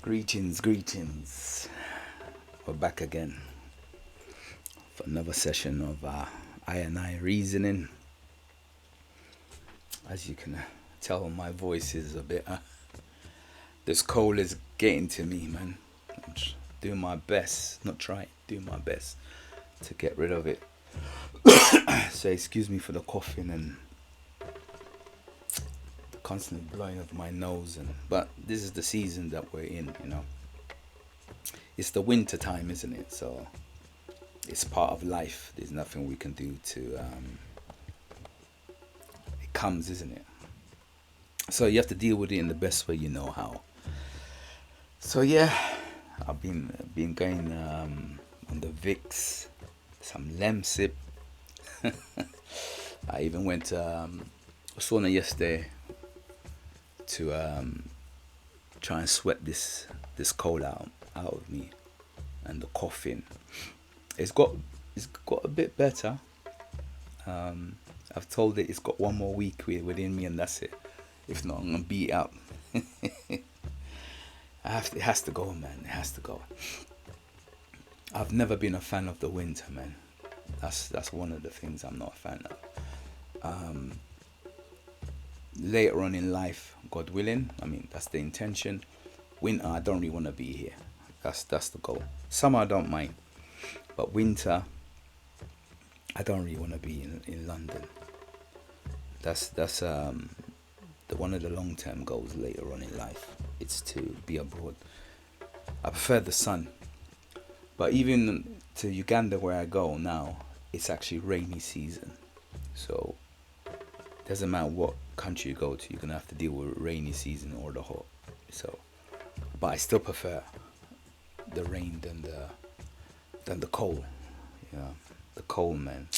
Greetings. We're back again for another session of I and I reasoning. As you can tell, my voice is a bit. This cold is getting to me, man. I'm doing my best, not trying, doing my best to get rid of it. So excuse me for the coughing and the constant blowing of my nose, but this is the season that we're in. It's the winter time, isn't it? So it's part of life. There's nothing we can do to. It comes, isn't it? So you have to deal with it in the best way you know how. So yeah, I've been going on the Vicks, some Lemsip. I even went to a sauna yesterday to try and sweat this cold out of me and the coughing. It's got a bit better. I've told it it's got one more week within me and that's it. If not, I'm gonna beat it out. It has to go, man. It has to go. I've never been a fan of the winter, man. That's one of the things I'm not a fan of. Later on in life, God willing, I mean that's the intention. Winter, I don't really want to be here. That's the goal. Summer, I don't mind, but winter, I don't really want to be in London. That's one of the long term goals later on in life. It's to be abroad. I prefer the sun, but even to Uganda where I go now, it's actually rainy season. So doesn't matter what country you go to, you're gonna have to deal with rainy season or the hot. So, but I still prefer the rain than the cold. Yeah, the cold, man.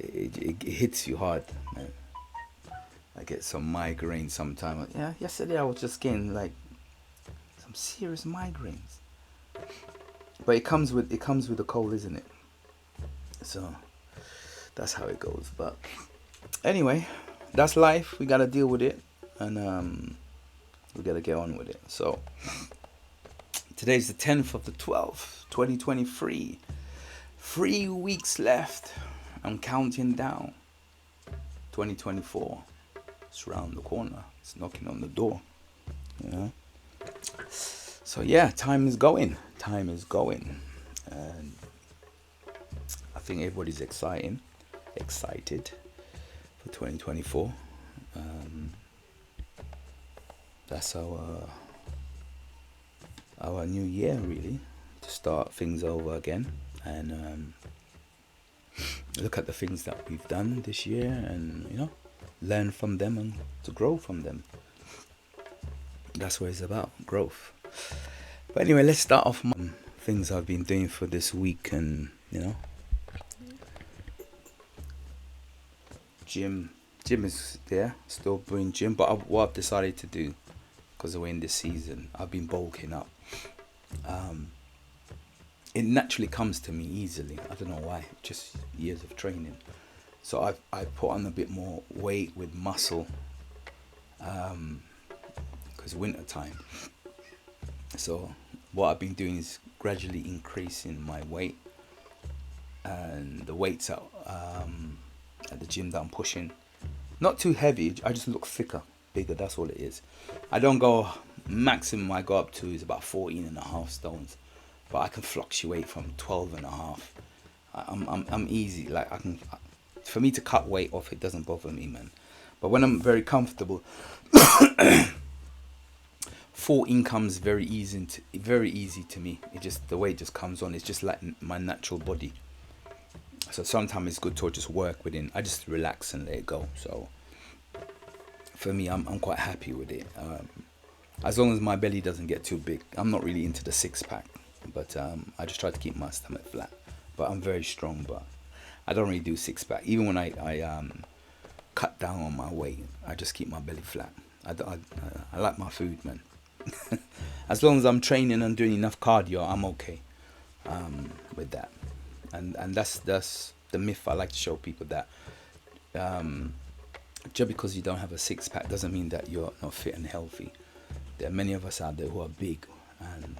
It hits you hard, man. I get some migraines sometimes. Yeah, yesterday I was just getting like some serious migraines. But it comes with the cold, isn't it? So that's how it goes. But anyway, that's life. We gotta deal with it, and we gotta get on with it. So today's the 10th of the 12th, 2023. 3 weeks left. I'm counting down. 2024. It's around the corner. It's knocking on the door. So yeah, time is going. And I think everybody's excited for 2024. That's our new year, really, to start things over again and look at the things that we've done this year and learn from them and to grow from them. That's what it's about, growth. But anyway, let's start off my things I've been doing for this week. And gym is there, still doing gym. But what I've decided to do, because we're in this season, I've been bulking up. It naturally comes to me easily. I don't know why, just years of training. So I put on a bit more weight with muscle, because winter time. So what I've been doing is gradually increasing my weight, and the weights at the gym that I'm pushing, not too heavy. I just look thicker, bigger. That's all it is. I don't go maximum. I go up to is about 14.5 stones, but I can fluctuate from 12.5. I'm easy. Like I can. For me to cut weight off, it doesn't bother me, man. But when I'm very comfortable, 14 comes very easy to me. It just, the weight just comes on. It's just like my natural body. So sometimes it's good to just work within. I just relax and let it go. So for me, I'm quite happy with it. As long as my belly doesn't get too big. I'm not really into the 6-pack, but I just try to keep my stomach flat. But I'm very strong, but I don't really do 6-pack. Even when I cut down on my weight, I just keep my belly flat. I like my food, man. As long as I'm training and doing enough cardio, I'm okay with that. And that's the myth I like to show people, that just because you don't have a 6-pack doesn't mean that you're not fit and healthy. There are many of us out there who are big and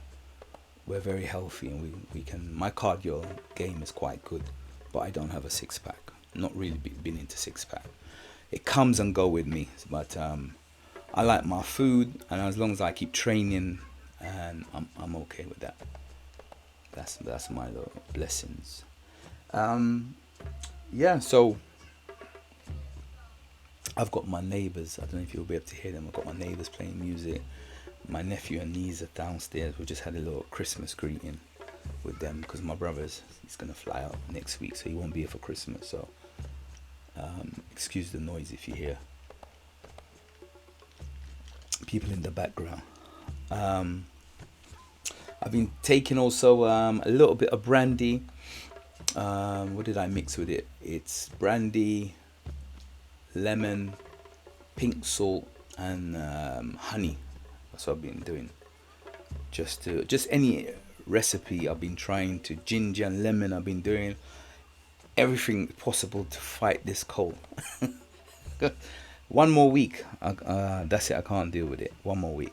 we're very healthy, and we can. My cardio game is quite good, but I don't have a six pack. Not really been into six pack. It comes and go with me, but I like my food, and as long as I keep training, and I'm okay with that. That's my little blessings. Yeah, so I've got my neighbours. I don't know if you'll be able to hear them. I've got my neighbours playing music. My nephew and niece are downstairs. We just had a little Christmas greeting with them because my brother's he's gonna fly out next week, so he won't be here for Christmas. So excuse the noise if you hear people in the background. I've been taking also a little bit of brandy. What did I mix with it? It's brandy, lemon, pink salt, and honey. That's what I've been doing. Just any recipe I've been trying to, ginger and lemon. I've been doing everything possible to fight this cold. One more week, that's it. I can't deal with it. One more week,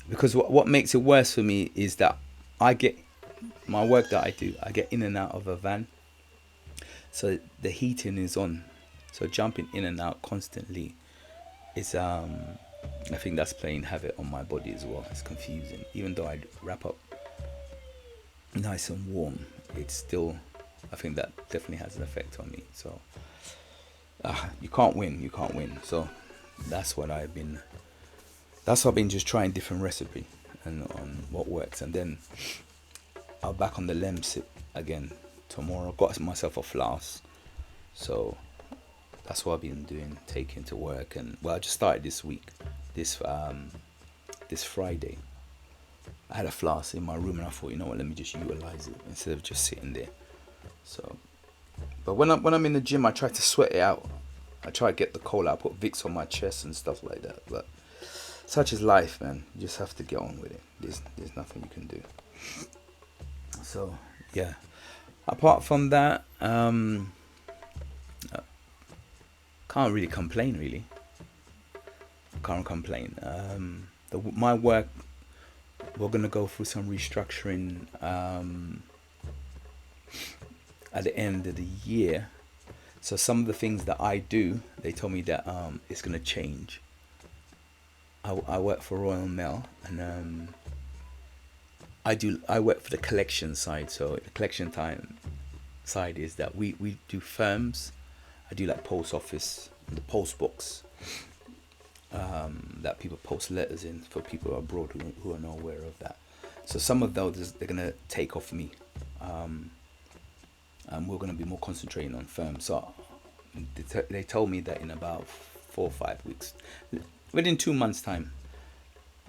because what makes it worse for me is that I get my work that I do. I get in and out of a van, so the heating is on. So jumping in and out constantly is I think that's playing havoc on my body as well. It's confusing. Even though I wrap up nice and warm, it's still, I think that definitely has an effect on me. So you can't win. So that's what I've been just trying different recipe and on what works. And then I'll back on the lem sip again tomorrow. Got myself a flask, so that's what I've been doing, taking to work. And well, I just started this week, this Friday. I had a flask in my room, and I thought, you know what, let me just utilize it instead of just sitting there. So, but when I'm in the gym, I try to sweat it out. I try to get the cold out. I put Vicks on my chest and stuff like that. But such is life, man. You just have to get on with it. There's nothing you can do. So yeah. Apart from that, can't really complain. Really, can't complain. My work, we're gonna go through some restructuring at the end of the year. So some of the things that I do, they told me that it's gonna change. I work for Royal Mail, and I work for the collection side. So the collection time side is that we do firms. I do like post office, the post box, that people post letters in for people abroad who are not aware of that. So some of those they're gonna take off me, and we're gonna be more concentrating on firms. So they told me that in about 4 or 5 weeks, within 2 months' time,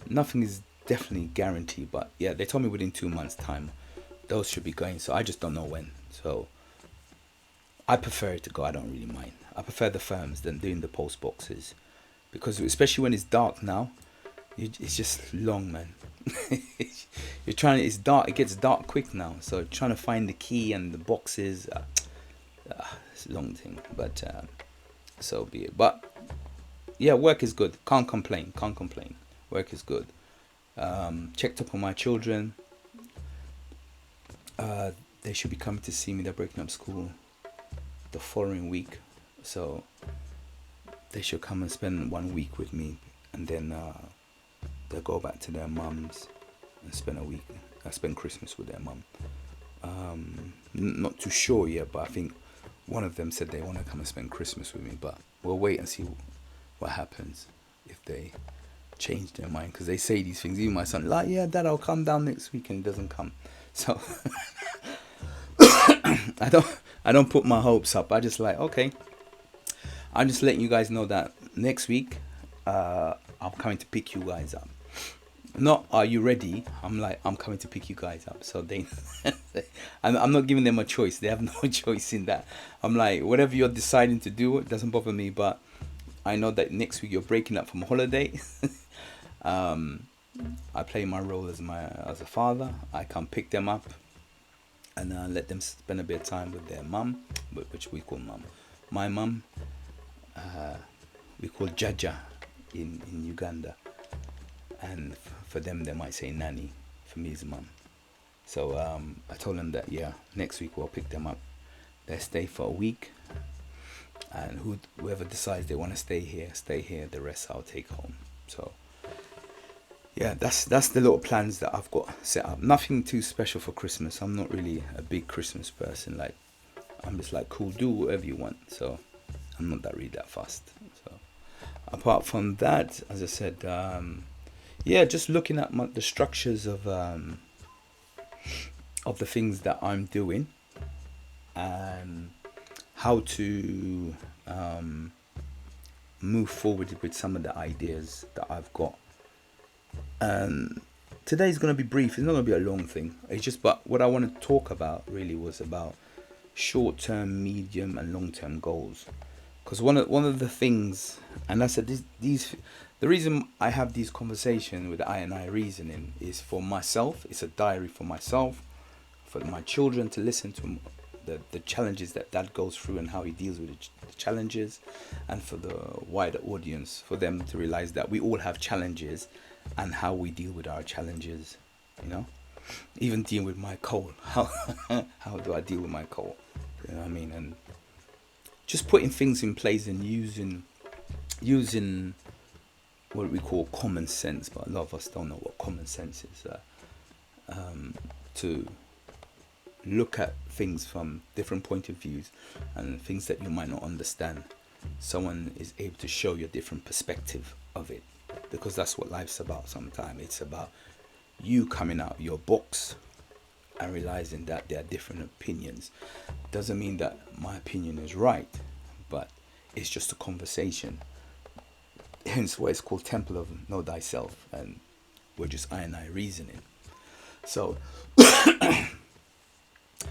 nothing is definitely guaranteed, but yeah, they told me within 2 months' time, those should be going. So I just don't know when. So I prefer it to go. I don't really mind. I prefer the firms than doing the post boxes, because especially when it's dark now, it's just long, man. You're trying. It's dark. It gets dark quick now. So trying to find the key and the boxes, it's a long thing. But so be it. But yeah, work is good. Can't complain. Work is good. Checked up on my children. They should be coming to see me. They're breaking up school the following week, so they should come and spend 1 week with me, and then they'll go back to their mums and spend a week. Spend Christmas with their mum. Not too sure yet, but I think one of them said they want to come and spend Christmas with me. But we'll wait and see what happens if they change their mind, because they say these things. Even my son, like, yeah, Dad, I'll come down next week, and he doesn't come. So I don't put my hopes up. I just like, okay, I'm just letting you guys know that next week I'm coming to pick you guys up. Not, are you ready? I'm like, I'm coming to pick you guys up. So they I'm not giving them a choice. They have no choice in that. I'm like, whatever you're deciding to do, it doesn't bother me, but I know that next week you're breaking up from holiday. I play my role as a father. I come pick them up and let them spend a bit of time with their mum, which we call mum. My mum, we call Jaja in Uganda, and for them they might say nanny. for me's mum. So I told them that next week we'll pick them up. They stay for a week, and whoever decides they want to stay here, stay here. The rest I'll take home. So yeah, that's the little plans that I've got set up. Nothing too special for Christmas. I'm not really a big Christmas person. Like, I'm just like, cool, do whatever you want. So I'm not that fast. So apart from that, as I said, just looking at the structures of the things that I'm doing and how to move forward with some of the ideas that I've got. Today's going to be brief. It's not going to be a long thing. But what I want to talk about really was about short-term, medium, and long-term goals. Because one of the things, and I said the reason I have these conversations with I reasoning is for myself. It's a diary for myself, for my children to listen to the challenges that Dad goes through and how he deals with the challenges, and for the wider audience, for them to realize that we all have challenges and how we deal with our challenges. Even dealing with my cold. How do I deal with my cold? You know what I mean? And just putting things in place and using what we call common sense, but a lot of us don't know what common sense is. To look at things from different point of views and things that you might not understand. Someone is able to show you a different perspective of it, because that's what life's about. Sometimes it's about you coming out of your box and realizing that there are different opinions. Doesn't mean that my opinion is right, but it's just a conversation. Hence why it's called Temple of Know Thyself, and we're just I reasoning. So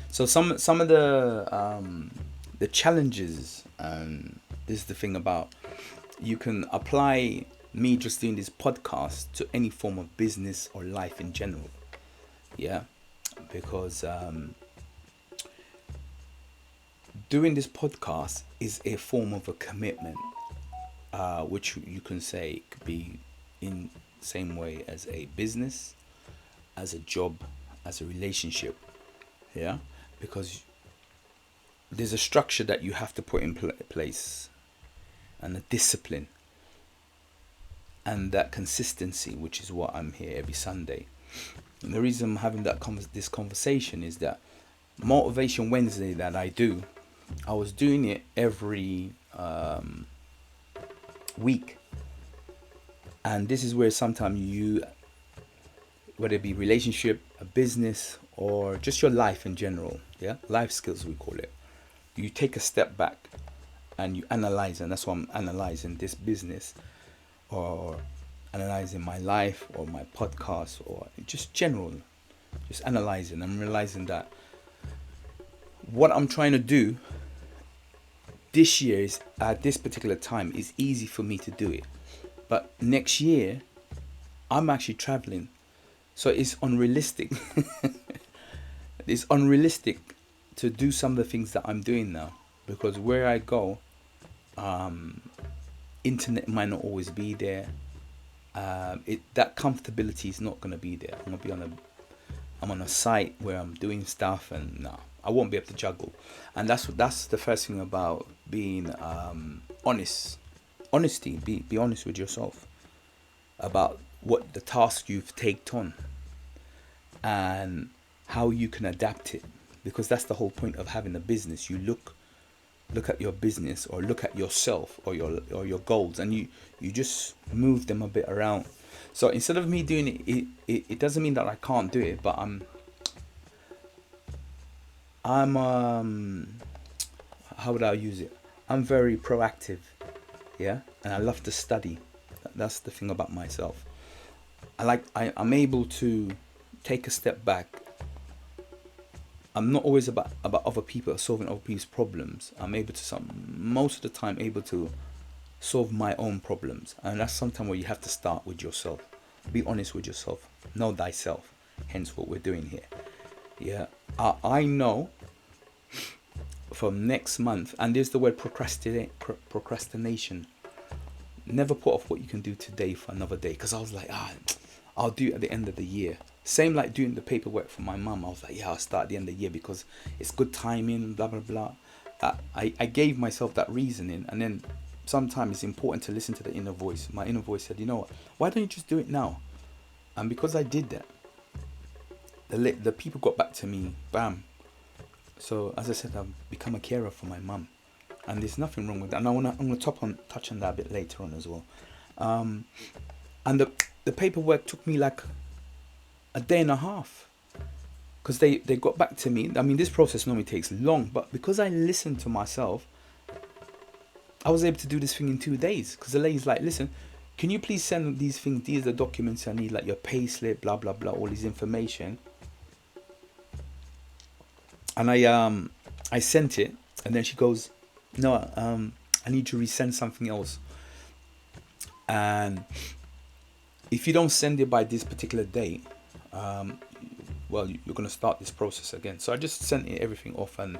some of the challenges, and this is the thing about, you can apply me just doing this podcast to any form of business or life in general. Yeah, because doing this podcast is a form of a commitment, which you can say could be in same way as a business, as a job, as a relationship. Yeah, because there's a structure that you have to put in place, and a discipline, and that consistency, which is what I'm here every Sunday. And the reason I'm having this conversation is that Motivation Wednesday that I do, I was doing it every week. And this is where sometimes you, whether it be relationship, a business, or just your life in general, life skills we call it, you take a step back and you analyze. And that's why I'm analyzing this business, or analyzing my life, or my podcast, or just general, just analyzing. I'm realizing that what I'm trying to do this year is, at this particular time, is easy for me to do it, but next year I'm actually traveling, so it's unrealistic. It's unrealistic to do some of the things that I'm doing now, because where I go, internet might not always be there. That comfortability is not going to be there. I'm on a site where I'm doing stuff, and no, I won't be able to juggle. And that's the first thing about being honesty. Be honest with yourself about what the task you've taken on and how you can adapt it, because that's the whole point of having a business. You look at your business, or look at yourself, or your goals, and you just move them a bit around. So instead of me doing it doesn't mean that I can't do it, but I'm how would I use it? I'm very proactive, and I love to study. That's the thing about myself. I'm able to take a step back. I'm not always about other people, solving other people's problems. I'm able to, most of the time, able to solve my own problems. And that's sometimes where you have to start with yourself. Be honest with yourself. Know thyself. Hence what we're doing here. Yeah. I know from next month, and there's the word procrastination. Never put off what you can do today for another day. Because I was like, I'll do it at the end of the year. Same like doing the paperwork for my mum. I was like, yeah, I'll start at the end of the year because it's good timing, blah, blah, blah. I gave myself that reasoning. And then sometimes it's important to listen to the inner voice. My inner voice said, you know what, why don't you just do it now? And because I did that, the people got back to me, bam. So as I said, I've become a carer for my mum. And there's nothing wrong with that. And I'm gonna touch on that a bit later on as well. And the paperwork took me like a day and a half, because they got back to me. I mean, this process normally takes long, but because I listened to myself, I was able to do this thing in 2 days. Because the lady's like, listen, can you please send these things? These are the documents I need, like your pay slip, blah blah blah, all this information. And I sent it, and then she goes, no, I need to resend something else. And if you don't send it by this particular date, well, you're going to start this process again. So I just sent it everything off, and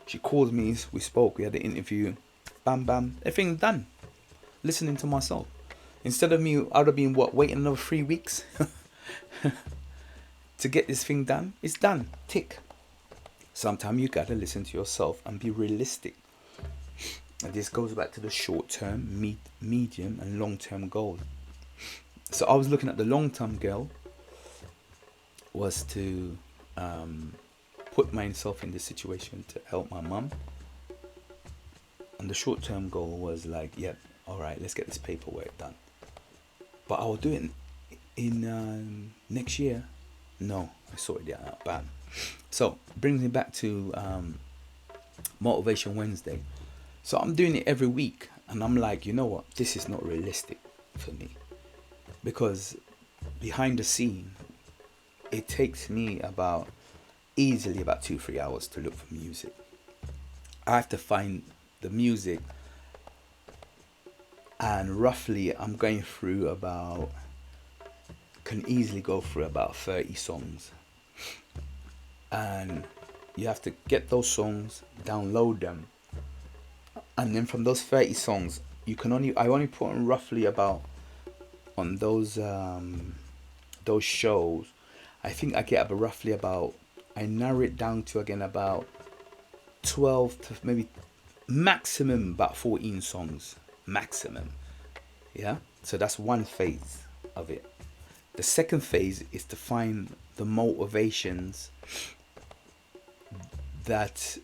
she called me, we spoke, we had the interview, bam bam, everything done. Listening to myself, instead of me, I would have been waiting another 3 weeks to get this thing done. It's done, tick. Sometimes you gotta listen to yourself and be realistic. And this goes back to the short term, medium and long term goal. So I was looking at the long term goal was to put myself in this situation to help my mum. And the short term goal was like, yep, all right, let's get this paperwork done. But I will do it in next year. No, I sorted it out, bam. So brings me back to Motivation Wednesday. So I'm doing it every week, and I'm like, you know what, this is not realistic for me, because behind the scene it takes me easily about 2-3 hours to look for music. I have to find the music, and roughly I'm going through can easily go through about 30 songs. And you have to get those songs, download them, and then from those 30 songs, I only put on roughly about, on those shows, I think I get roughly about, I narrow it down to again about 12 to maybe maximum about 14 songs, maximum. Yeah, so that's one phase of it. The second phase is to find the motivations that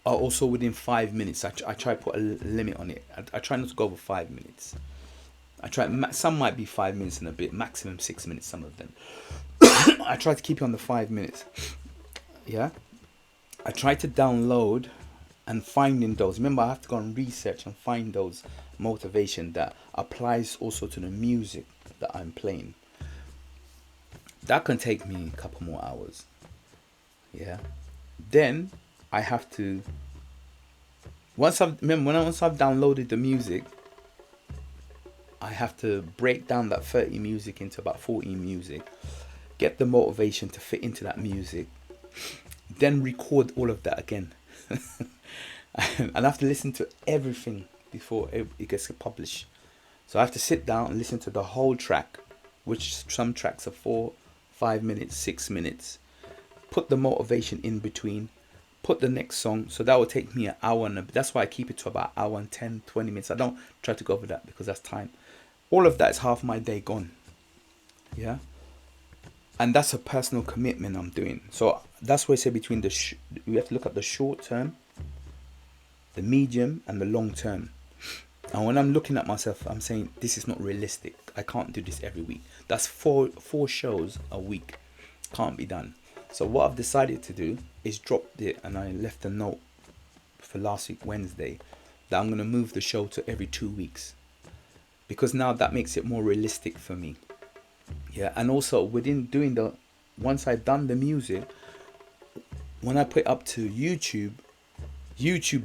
are also within 5 minutes. I try to put a limit on it. I try not to go over 5 minutes. Some might be 5 minutes and a bit, maximum 6 minutes, some of them. I try to keep it on the 5 minutes. Yeah, I try to download and finding those. Remember, I have to go and research and find those motivation that applies also to the music that I'm playing. That can take me a couple more hours. Yeah. Then I have to, once I've downloaded the music, I have to break down that 30 music into about 14 music, get the motivation to fit into that music, then record all of that again. And I have to listen to everything before it gets published. So I have to sit down and listen to the whole track, which some tracks are 4-5 minutes, 6 minutes. Put the motivation in between, put the next song. So that will take me an hour, and that's why I keep it to about an hour and 10-20 minutes. I don't try to go over that because that's time. All of that is half my day gone. Yeah. And that's a personal commitment I'm doing. So that's why I say between we have to look at the short term, the medium, and the long term. And when I'm looking at myself, I'm saying this is not realistic. I can't do this every week. That's four shows a week. Can't be done. So what I've decided to do is drop it, and I left a note for last week Wednesday that I'm going to move the show to every 2 weeks, because now that makes it more realistic for me. Yeah, and also within doing once I've done the music, when I put it up to YouTube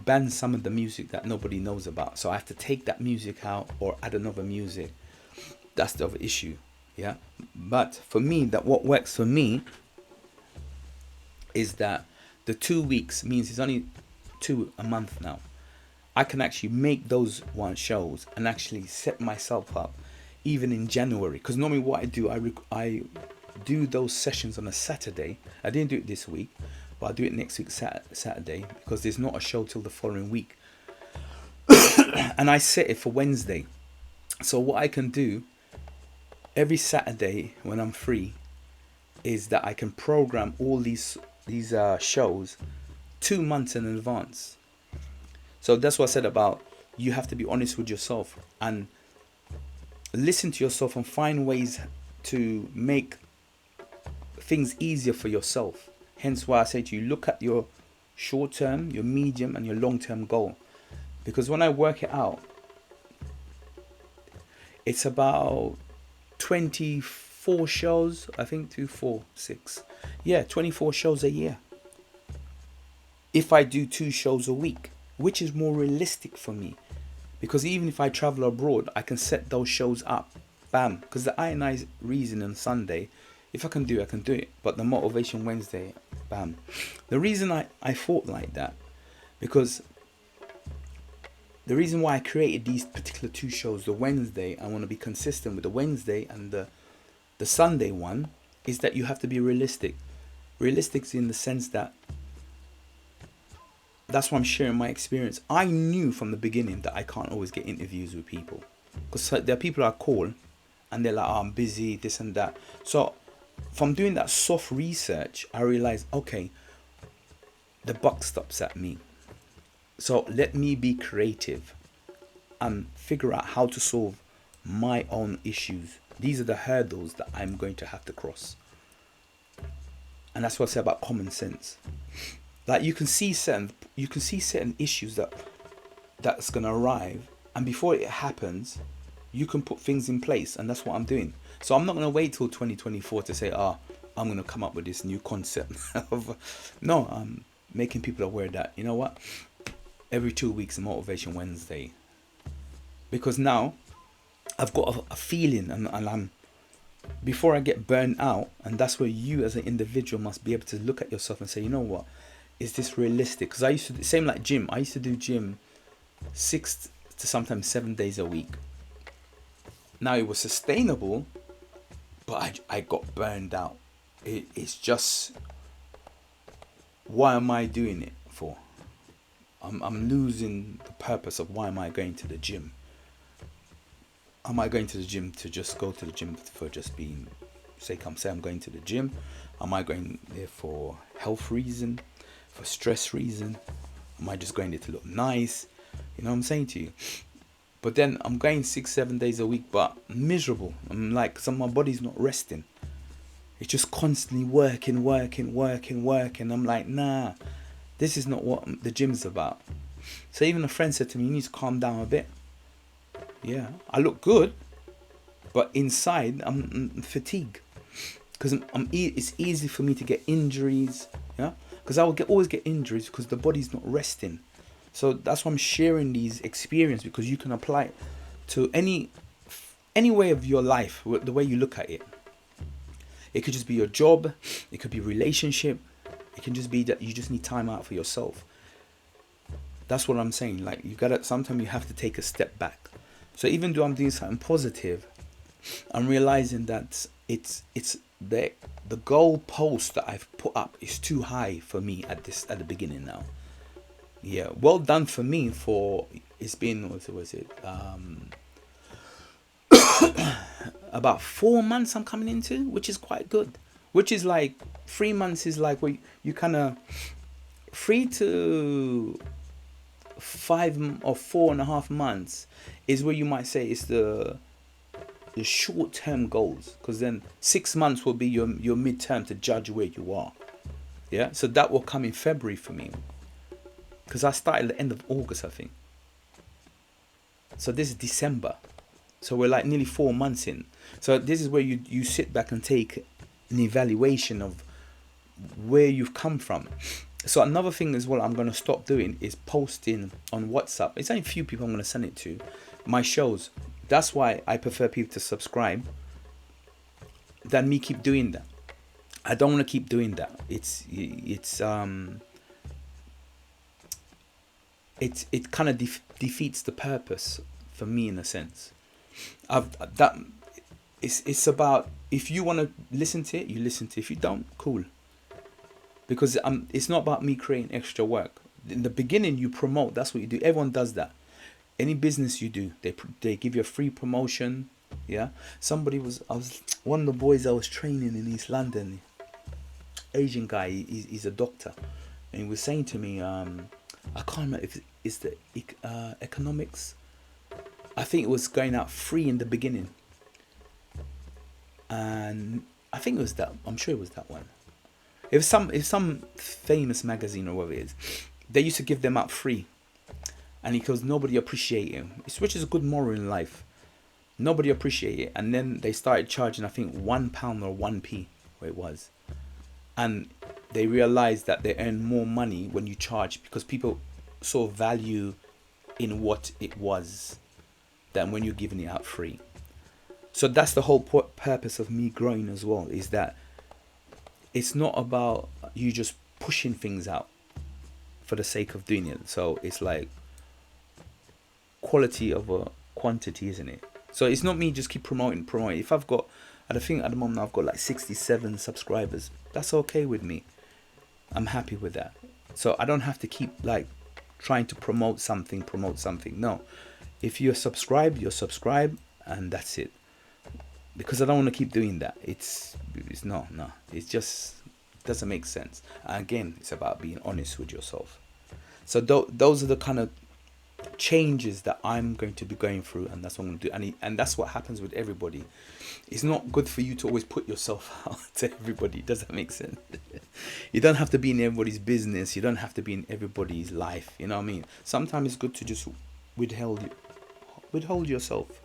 bans some of the music that nobody knows about. So I have to take that music out or add another music. That's the other issue. Yeah. But for me, what works for me is that the 2 weeks means it's only 2 a month now. I can actually make those one shows and actually set myself up even in January. Because normally what I do, I do those sessions on a Saturday. I didn't do it this week, but I'll do it next week Saturday, because there's not a show till the following week. And I set it for Wednesday. So what I can do every Saturday when I'm free is that I can program all these shows 2 months in advance. So that's what I said about, you have to be honest with yourself and listen to yourself and find ways to make things easier for yourself. Hence why I say to you, look at your short term, your medium, and your long term goal. Because when I work it out, it's about 24 shows, I think 2, 4, 6. Yeah, 24 shows a year. If I do 2 shows a week, which is more realistic for me. Because even if I travel abroad, I can set those shows up. Bam. Because the Ionized Reason on Sunday, if I can do it, I can do it. But the Motivation Wednesday, bam. The reason I thought like that, because the reason why I created these particular 2 shows, the Wednesday, I want to be consistent with the Wednesday and the Sunday one, is that you have to be realistic. Realistic in the sense that, that's why I'm sharing my experience. I knew from the beginning that I can't always get interviews with people. Because there are people I call and they're like, oh, I'm busy, this and that. So from doing that soft research, I realized, okay, the buck stops at me. So let me be creative and figure out how to solve my own issues. These are the hurdles that I'm going to have to cross. And that's what I say about common sense. Like you can see certain issues that's gonna arrive, and before it happens, you can put things in place, and that's what I'm doing. So I'm not gonna wait till 2024 to say, I'm gonna come up with this new concept. No, I'm making people aware that, you know what, every 2 weeks a Motivation Wednesday, because now I've got a feeling, and I'm, before I get burnt out, and that's where you as an individual must be able to look at yourself and say, you know what, is this realistic? Because I used to, same like gym, I used to do gym 6 to sometimes 7 days a week. Now it was sustainable, but I got burned out. It's just, why am I doing it for? I'm losing the purpose of why am I going to the gym. Am I going to the gym to just go to the gym for just being, say I'm going to the gym? Am I going there for health reason? For stress reason? Am I just going there to look nice? You know what I'm saying to you? But then I'm going 6-7 days a week, but miserable. I'm like, my body's not resting. It's just constantly working. I'm like, nah, this is not what the gym's about. So even a friend said to me, you need to calm down a bit. Yeah, I look good, but inside I'm fatigued. Because it's easy for me to get injuries. Yeah, because I will always get injuries because the body's not resting. So that's why I'm sharing these experiences, because you can apply it to any way of your life, the way you look at it. It could just be your job, it could be relationship, it can just be that you just need time out for yourself. That's what I'm saying. Like, sometimes you have to take a step back. So even though I'm doing something positive, I'm realizing that it's the goal post that I've put up is too high for me at the beginning now. Yeah, well done for me for, it's been, what was it, about 4 months I'm coming into, which is quite good. Which is like 3 months is like where you kind of 3 to 5 or 4.5 months is where you might say it's the short-term goals, because then 6 months will be your midterm to judge where you are. Yeah, so that will come in February for me, because I started at the end of August, I think. So this is December, so we're like nearly 4 months in. So this is where you sit back and take an evaluation of where you've come from. So another thing as well I'm going to stop doing is posting on WhatsApp. It's only a few people I'm going to send it to, my shows. That's why I prefer people to subscribe than me keep doing that. I don't want to keep doing that. It kind of defeats the purpose for me in a sense. it's about, if you want to listen to it, you listen to it. If you don't, cool. Because it's not about me creating extra work. In the beginning, you promote. That's what you do. Everyone does that. Any business you do, they give you a free promotion. Yeah. I was one of the boys I was training in East London. Asian guy. He's a doctor, and he was saying to me, I can't remember if it's the economics. I think it was going out free in the beginning, and I think it was that. I'm sure it was that one. If some famous magazine or whatever it is, they used to give them out free, and because nobody appreciate it, which is a good moral in life. Nobody appreciate it, and then they started charging, I think, £1 or 1p, where it was, and they realized that they earn more money when you charge, because people saw value in what it was than when you're giving it out free. So that's the whole purpose of me growing as well, is that it's not about you just pushing things out for the sake of doing it. So it's like quality over quantity, isn't it? So it's not me just keep promoting. If I've got, I think at the moment I've got like 67 subscribers, that's okay with me. I'm happy with that. So I don't have to keep like trying to promote something. No, if you're subscribed, and that's it. Because I don't want to keep doing that. It's no. It just doesn't make sense. And again, it's about being honest with yourself. So those are the kind of changes that I'm going to be going through, and that's what I'm going to do. And that's what happens with everybody. It's not good for you to always put yourself out to everybody. Does that make sense? You don't have to be in everybody's business. You don't have to be in everybody's life. You know what I mean? Sometimes it's good to just withhold yourself.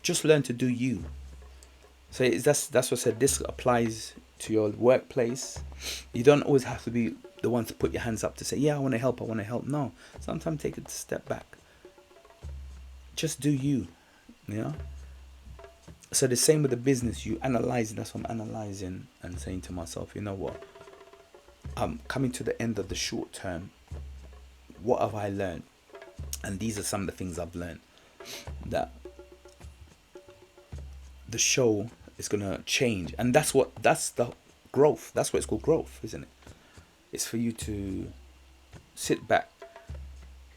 Just learn to do you. So that's what I said. This applies to your workplace. You don't always have to be the one to put your hands up to say, yeah, I want to help. No, sometimes take a step back. Just do you, you know. So the same with the business. You analyze. That's what I'm analyzing and saying to myself, you know what? I'm coming to the end of the short term. What have I learned? And these are some of the things I've learned. That the show is gonna change, and that's the growth. That's what it's called, growth, isn't it? It's for you to sit back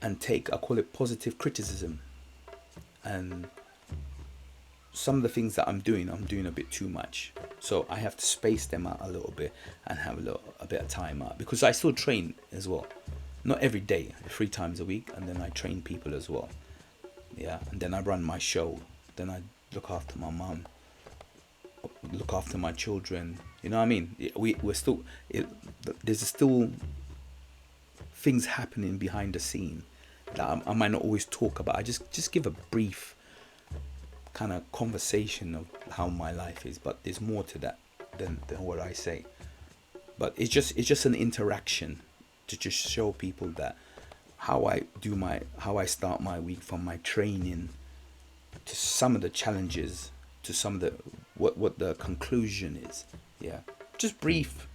and take, I call it positive criticism. And some of the things that I'm doing a bit too much, so I have to space them out a little bit and have a bit of time out, because I still train as well, not every day, 3 times a week, and then I train people as well. Yeah, and then I run my show, then I look after my mum, look after my children. You know what I mean? There's still things happening behind the scene that I might not always talk about. I just give a brief kind of conversation of how my life is, but there's more to that than what I say. But it's just an interaction to just show people that how I start my week, from my training to some of the challenges, to some of the what the conclusion is. Yeah, just brief,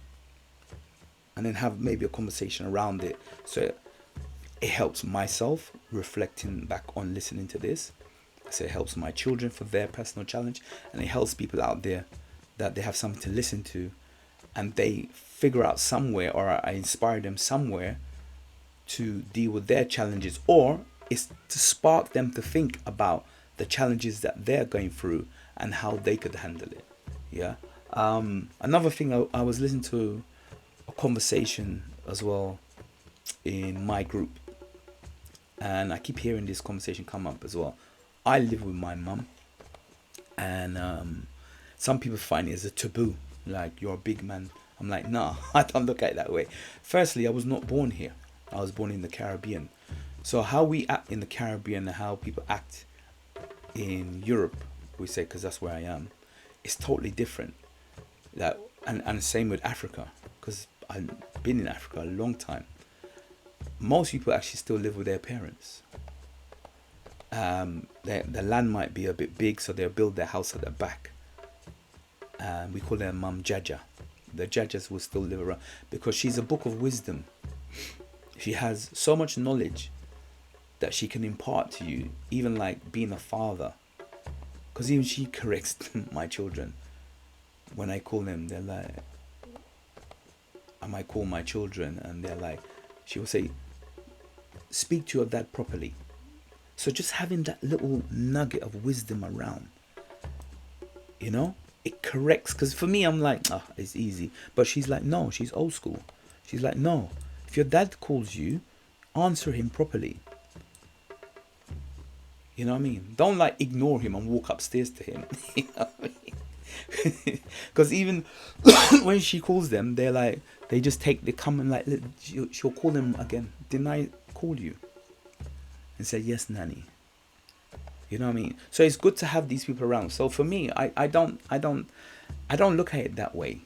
and then have maybe a conversation around it, so it helps myself reflecting back on listening to this. So it helps my children for their personal challenge, and it helps people out there that they have something to listen to, and they figure out somewhere, or I inspire them somewhere to deal with their challenges, or it's to spark them to think about the challenges that they're going through and how they could handle it. Yeah. Another thing, I was listening to a conversation as well in my group, and I keep hearing this conversation come up as well. I live with my mum, and some people find it as a taboo, like, you're a big man. I'm like, nah, I don't look at it that way. Firstly, I was not born here. I was born in the Caribbean. So how we act in the Caribbean and how people act in Europe, we say, because that's where I am, it's totally different. That and same with Africa, because I've been in Africa a long time. Most people actually still live with their parents. The land might be a bit big, so they'll build their house at the back. We call their mum Jaja. The Jajas will still live around, because she's a book of wisdom. She has so much knowledge that she can impart to you, even like being a father. Because even she corrects my children. When I call them, they're like, I might call my children and they're like, she will say, speak to your dad properly. So just having that little nugget of wisdom around, you know, it corrects. Because for me, I'm like, it's easy. But she's like, no, she's old school. She's like, no, if your dad calls you, answer him properly. You know what I mean? Don't like ignore him and walk upstairs to him. You know what I mean? Because even when she calls them, they're like, they just they come and like, she'll call them again. Didn't I call you? And say, yes, nanny. You know what I mean? So it's good to have these people around. So for me, I don't look at it that way.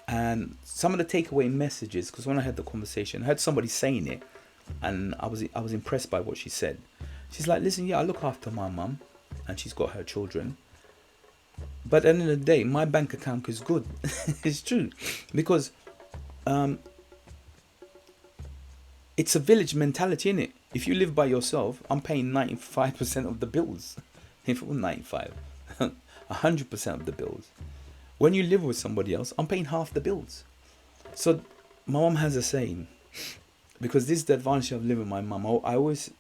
And some of the takeaway messages, because when I had the conversation, I heard somebody saying it, and I was impressed by what she said. She's like, listen, yeah, I look after my mum, and she's got her children. But at the end of the day, my bank account is good. It's true, because it's a village mentality, innit? If you live by yourself, I'm paying 95% of the bills. If it was 95, 100% of the bills. When you live with somebody else, I'm paying half the bills. So my mum has a saying, because this is the advantage of living with my mum. I always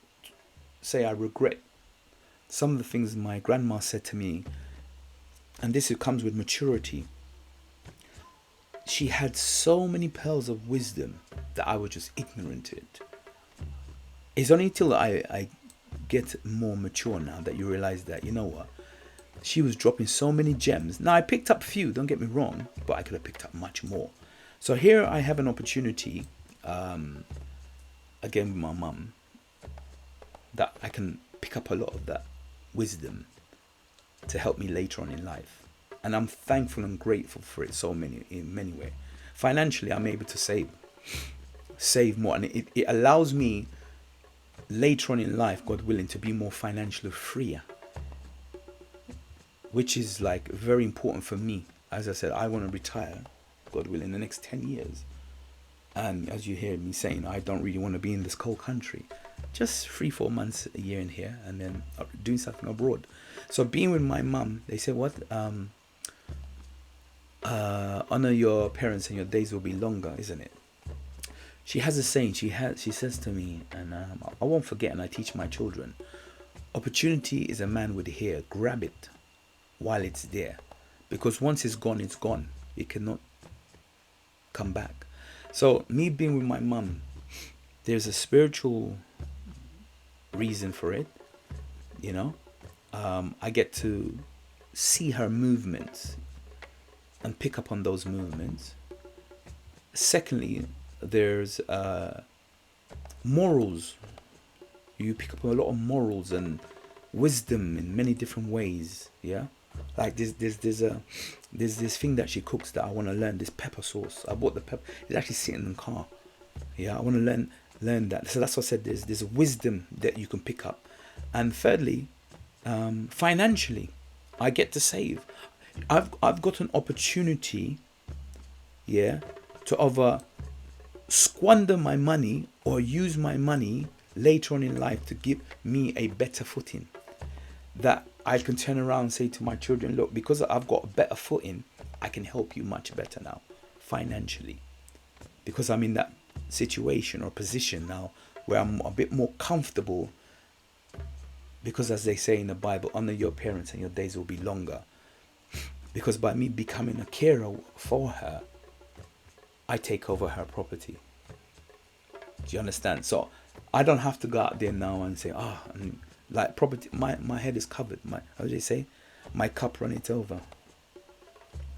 say I regret some of the things my grandma said to me, and this comes with maturity. She had so many pearls of wisdom that I was just ignorant to it. It's only till I get more mature now that you realize that, you know what, she was dropping so many gems. Now I picked up a few, don't get me wrong, but I could have picked up much more. So here I have an opportunity, again with my mum, that I can pick up a lot of that wisdom to help me later on in life. And I'm thankful and grateful for it in many ways. Financially, I'm able to save more, and it allows me later on in life, God willing, to be more financially freer, which is like very important for me. As I said, I want to retire, God willing, in the next 10 years. And as you hear me saying, I don't really want to be in this cold country. Just 3-4 months a year in here, and then doing something abroad. So being with my mum, they said, what? Honor your parents and your days will be longer, isn't it? She has a saying. She says to me, and I won't forget, and I teach my children, opportunity is a man with hair. Grab it while it's there, because once it's gone, it's gone. It cannot come back. So me being with my mum, there's a spiritual reason for it. You know, I get to see her movements and pick up on those movements. Secondly, there's morals. You pick up a lot of morals and wisdom in many different ways. Yeah, like there's this thing that she cooks that I want to learn. This pepper sauce. I bought the pepper. It's actually sitting in the car. Yeah, I want to learn that. So that's what I said. There's wisdom that you can pick up. And thirdly, financially, I get to save. I've got an opportunity, yeah, to either squander my money or use my money later on in life to give me a better footing, that I can turn around and say to my children, look, because I've got a better footing, I can help you much better now financially, because I'm in that situation or position now where I'm a bit more comfortable, because as they say in the Bible, honor your parents and your days will be longer. Because by me becoming a carer for her, I take over her property. Do you understand? So I don't have to go out there now and say, like property, my head is covered. How do they say? My cup runneth over.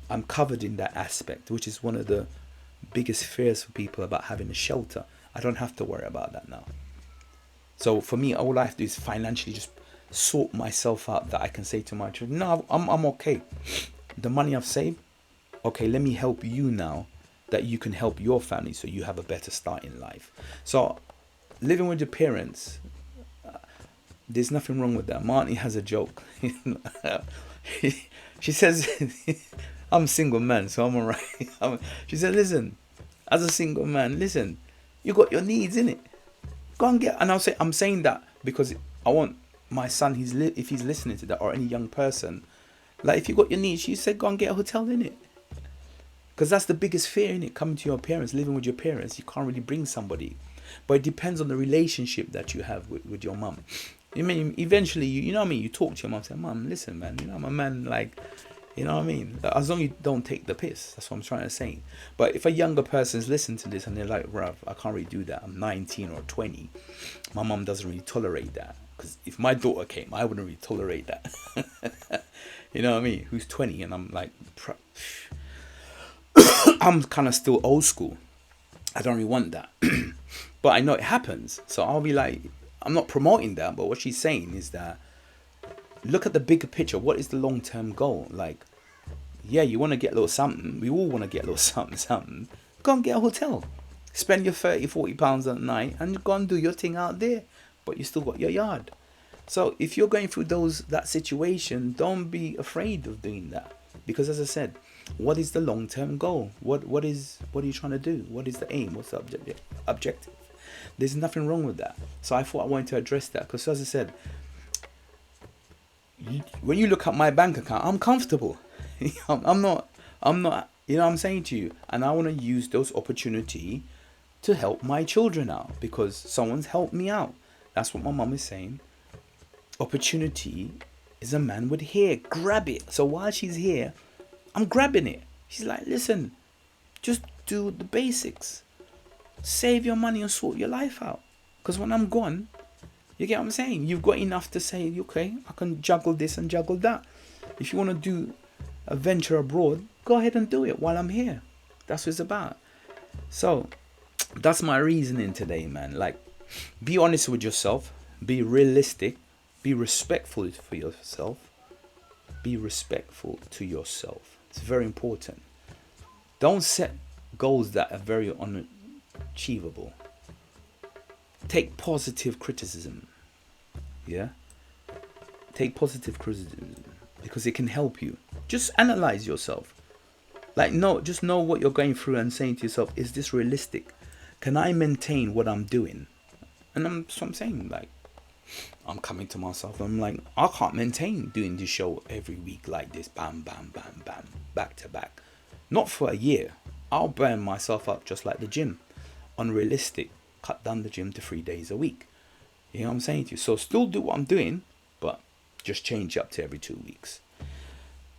I'm covered in that aspect, which is one of the biggest fears for people about having a shelter. I don't have to worry about that now. So for me, all I have to do is financially just sort myself out, that I can say to my children, no, I'm okay. The money I've saved, okay, let me help you now, that you can help your family so you have a better start in life. So living with your parents, there's nothing wrong with that. My auntie has a joke. She says, I'm a single man, so I'm alright. She said, listen, as a single man, listen, you got your needs, innit? Go and get, and I'm saying that because I want my son, if he's listening to that, or any young person, like if you got your needs, you said go and get a hotel in it, because that's the biggest fear in it. Coming to your parents, living with your parents, you can't really bring somebody, but it depends on the relationship that you have with your mum. I mean, eventually, you know what I mean. You talk to your mum, say, "Mum, listen, man. You know, I'm a man. Like, you know what I mean. As long as you don't take the piss, that's what I'm trying to say." But if a younger person's listening to this and they're like, "Bruv, I can't really do that. I'm 19 or 20. My mum doesn't really tolerate that." Because if my daughter came, I wouldn't really tolerate that. You know what I mean? Who's 20 and I'm like, I'm kind of still old school. I don't really want that. But I know it happens. So I'll be like, I'm not promoting that. But what she's saying is that look at the bigger picture. What is the long-term goal? Like, yeah, you want to get a little something. We all want to get a little something. Go and get a hotel. Spend your 30, 40 pounds a night and go and do your thing out there. But you still got your yard. So if you're going through that situation, don't be afraid of doing that. Because as I said, what is the long-term goal? What are you trying to do? What is the aim? What's the objective? There's nothing wrong with that. So I thought I wanted to address that. Because as I said, when you look at my bank account, I'm comfortable. I'm not, you know what I'm saying to you? And I want to use those opportunity to help my children out. Because someone's helped me out. That's what my mum is saying. Opportunity is a man with hair. Grab it. So while she's here, I'm grabbing it. She's like, listen, just do the basics. Save your money and sort your life out. Because when I'm gone, you get what I'm saying? You've got enough to say, okay, I can juggle this and juggle that. If you want to do a venture abroad, go ahead and do it while I'm here. That's what it's about. So that's my reasoning today, man. Like, be honest with yourself. Be realistic. Be respectful for yourself. Be respectful to yourself. It's very important. Don't set goals that are very unachievable. Take positive criticism. Yeah? Take positive criticism because it can help you. Just analyze yourself. Like, just know what you're going through and saying to yourself, is this realistic? Can I maintain what I'm doing? And so I'm saying, like, I'm coming to myself. I'm like, I can't maintain doing this show every week like this. Bam, bam, bam, bam. Back to back. Not for a year. I'll burn myself up just like the gym. Unrealistic. Cut down the gym to 3 days a week. You know what I'm saying to you? So still do what I'm doing, but just change up to every 2 weeks.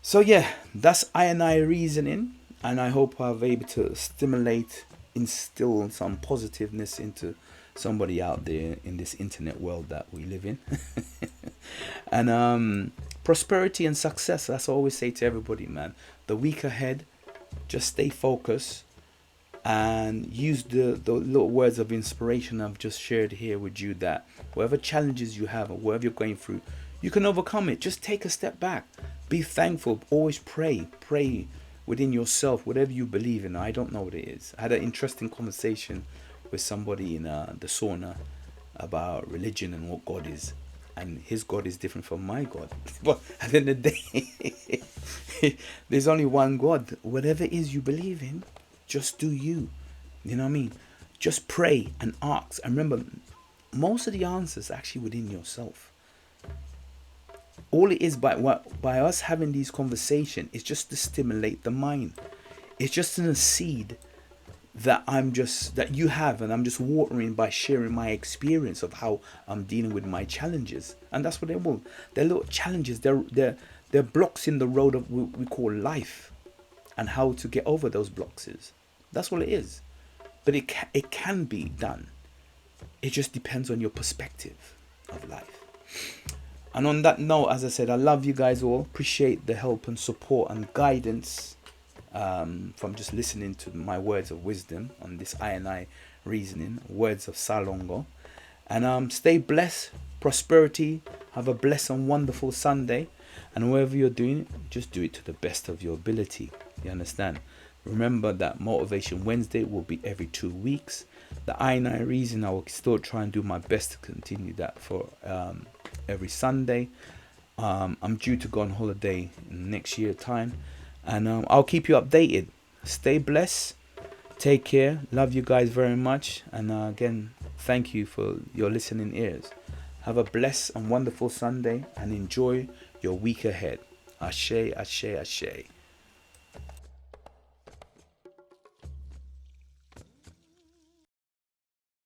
So yeah, that's I reasoning. And I hope I've been able to instill some positiveness into somebody out there in this internet world that we live in. And prosperity and success, that's what I always say to everybody, man. The week ahead, just stay focused and use the little words of inspiration I've just shared here with you, that whatever challenges you have or whatever you're going through, you can overcome it. Just take a step back. Be thankful. Always pray within yourself, whatever you believe in. I don't know what it is. I had an interesting conversation with somebody in the sauna about religion and what God is, and his God is different from my God. But at the end of the day, there's only one God. Whatever it is you believe in, just do you. You know what I mean? Just pray and ask. And remember, most of the answers are actually within yourself. All it is by us having these conversations is just to stimulate the mind. It's just a seed that you have, and I'm just watering by sharing my experience of how I'm dealing with my challenges. And that's what they will. They're little challenges. They're blocks in the road of what we call life, and how to get over those blocks is. That's all it is. But it can be done. It just depends on your perspective of life. And on that note, as I said, I love you guys all. Appreciate the help and support and guidance from just listening to my words of wisdom on this I reasoning, words of Salongo. And stay blessed, prosperity. Have a blessed and wonderful Sunday. And whatever you're doing, just do it to the best of your ability. You understand? Remember that Motivation Wednesday will be every 2 weeks. The I reason, I will still try and do my best to continue that for every Sunday. I'm due to go on holiday in next year time, and I'll keep you updated. Stay blessed, take care, love you guys very much, and again, thank you for your listening ears. Have a blessed and wonderful Sunday and enjoy your week ahead. Ashe, ashe, ashe.